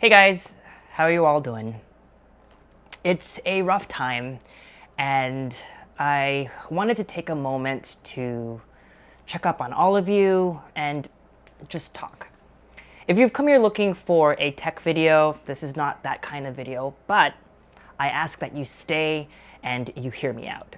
Hey guys, how are you all doing? It's a rough time, and I wanted to take a moment to check up on all of you and just talk. If you've come here looking for a tech video, this is not that kind of video, but I ask that you stay and you hear me out.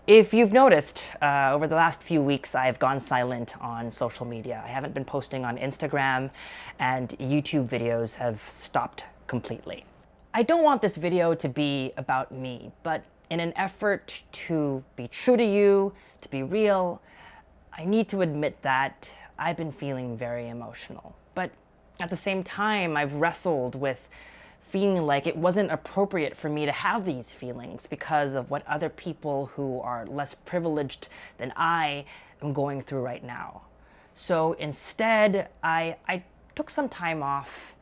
If you've noticed, over the last few weeks, I've gone silent on social media. I haven't been posting on Instagram, and YouTube videos have stopped completely. I don't want this video to be about me, but in an effort to be true to you, to be real, I need to admit that I've been feeling very emotional. But at the same time, I've wrestled with feeling like it wasn't appropriate for me to have these feelings because of what other people who are less privileged than I am going through right now. So instead, I took some time off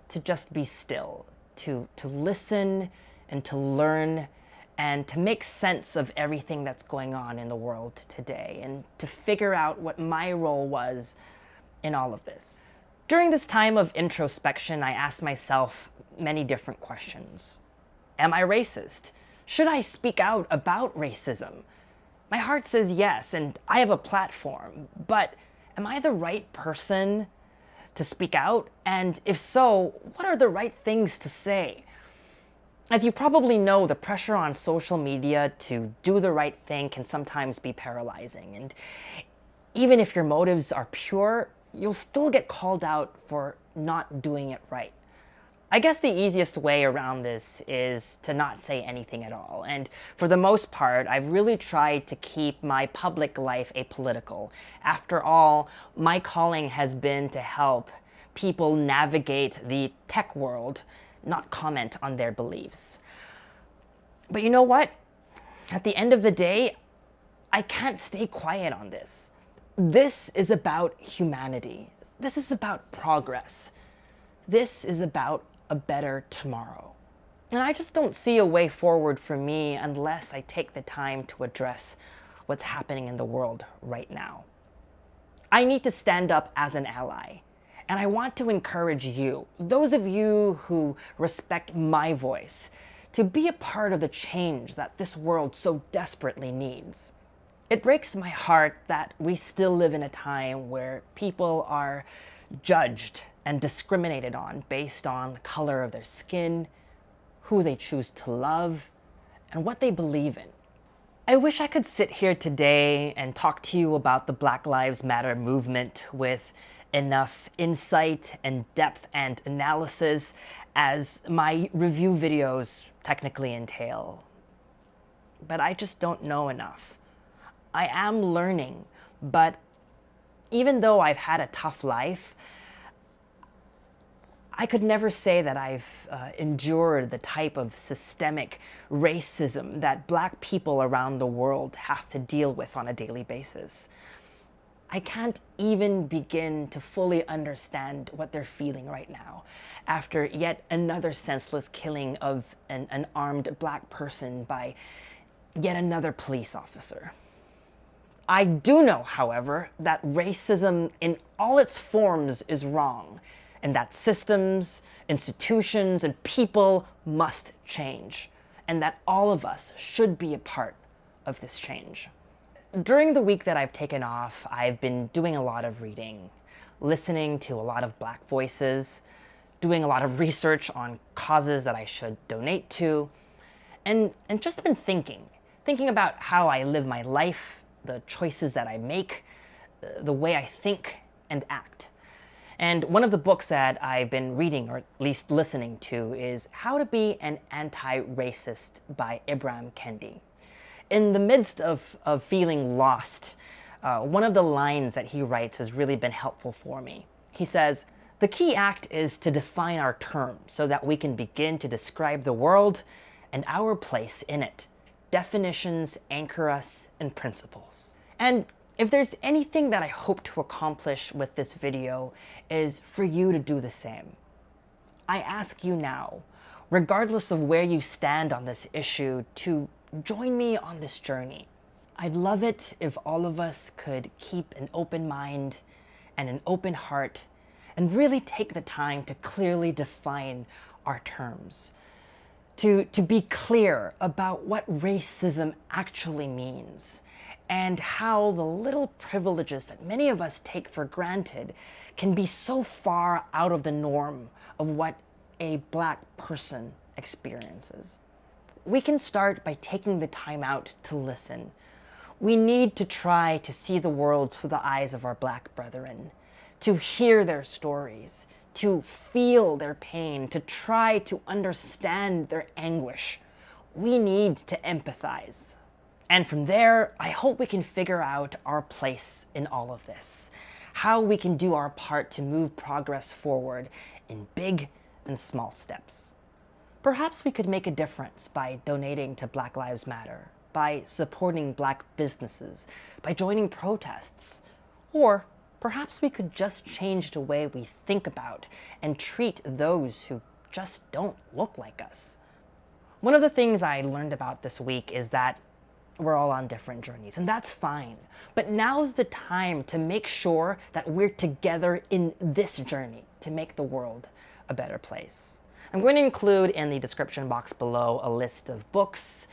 to just be still, to listen and to learn and to make sense of everything that's going on in the world today and to figure out what my role was in all of this. During this time of introspection, I asked myself many different questions. Am I racist? Should I speak out about racism? My heart says yes, and I have a platform, but am I the right person to speak out? And if so, what are the right things to say? As you probably know, the pressure on social media to do the right thing can sometimes be paralyzing. And even if your motives are pure, you'll still get called out for not doing it right. I guess the easiest way around this is to not say anything at all. And for the most part, I've really tried to keep my public life apolitical. After all, my calling has been to help people navigate the tech world, not comment on their beliefs. But you know what? At the end of the day, I can't stay quiet on this. This is about humanity. This is about progress. This is about a better tomorrow. And I just don't see a way forward for me unless I take the time to address what's happening in the world right now. I need to stand up as an ally. And I want to encourage you, those of you who respect my voice, to be a part of the change that this world so desperately needs. It breaks my heart that we still live in a time where people are judged and discriminated on based on the color of their skin, who they choose to love, and what they believe in. I wish I could sit here today and talk to you about the Black Lives Matter movement with enough insight and depth and analysis as my review videos technically entail. But I just don't know enough. I am learning, but even though I've had a tough life, I could never say that I've endured the type of systemic racism that Black people around the world have to deal with on a daily basis. I can't even begin to fully understand what they're feeling right now after yet another senseless killing of an armed Black person by yet another police officer. I do know, however, that racism in all its forms is wrong, and that systems, institutions, and people must change, and that all of us should be a part of this change. During the week that I've taken off, I've been doing a lot of reading, listening to a lot of Black voices, doing a lot of research on causes that I should donate to, and just been thinking about how I live my life, the choices that I make, the way I think and act. And one of the books that I've been reading, or at least listening to, is How to Be an Anti-Racist by Ibram Kendi. In the midst of feeling lost, one of the lines that he writes has really been helpful for me. He says, "The key act is to define our terms so that we can begin to describe the world and our place in it. Definitions anchor us in principles." And if there's anything that I hope to accomplish with this video is for you to do the same. I ask you now, regardless of where you stand on this issue, to join me on this journey. I'd love it if all of us could keep an open mind and an open heart and really take the time to clearly define our terms, to be clear about what racism actually means, and how the little privileges that many of us take for granted can be so far out of the norm of what a Black person experiences. We can start by taking the time out to listen. We need to try to see the world through the eyes of our Black brethren, to hear their stories, to feel their pain, to try to understand their anguish. We need to empathize. And from there, I hope we can figure out our place in all of this, how we can do our part to move progress forward in big and small steps. Perhaps we could make a difference by donating to Black Lives Matter, by supporting Black businesses, by joining protests, or perhaps we could just change the way we think about and treat those who just don't look like us. One of the things I learned about this week is that we're all on different journeys, and that's fine. But now's the time to make sure that we're together in this journey to make the world a better place. I'm going to include in the description box below a list of books,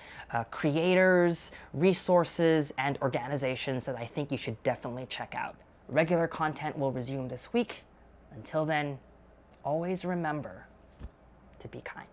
creators, resources, and organizations that I think you should definitely check out. Regular content will resume this week. Until then, always remember to be kind.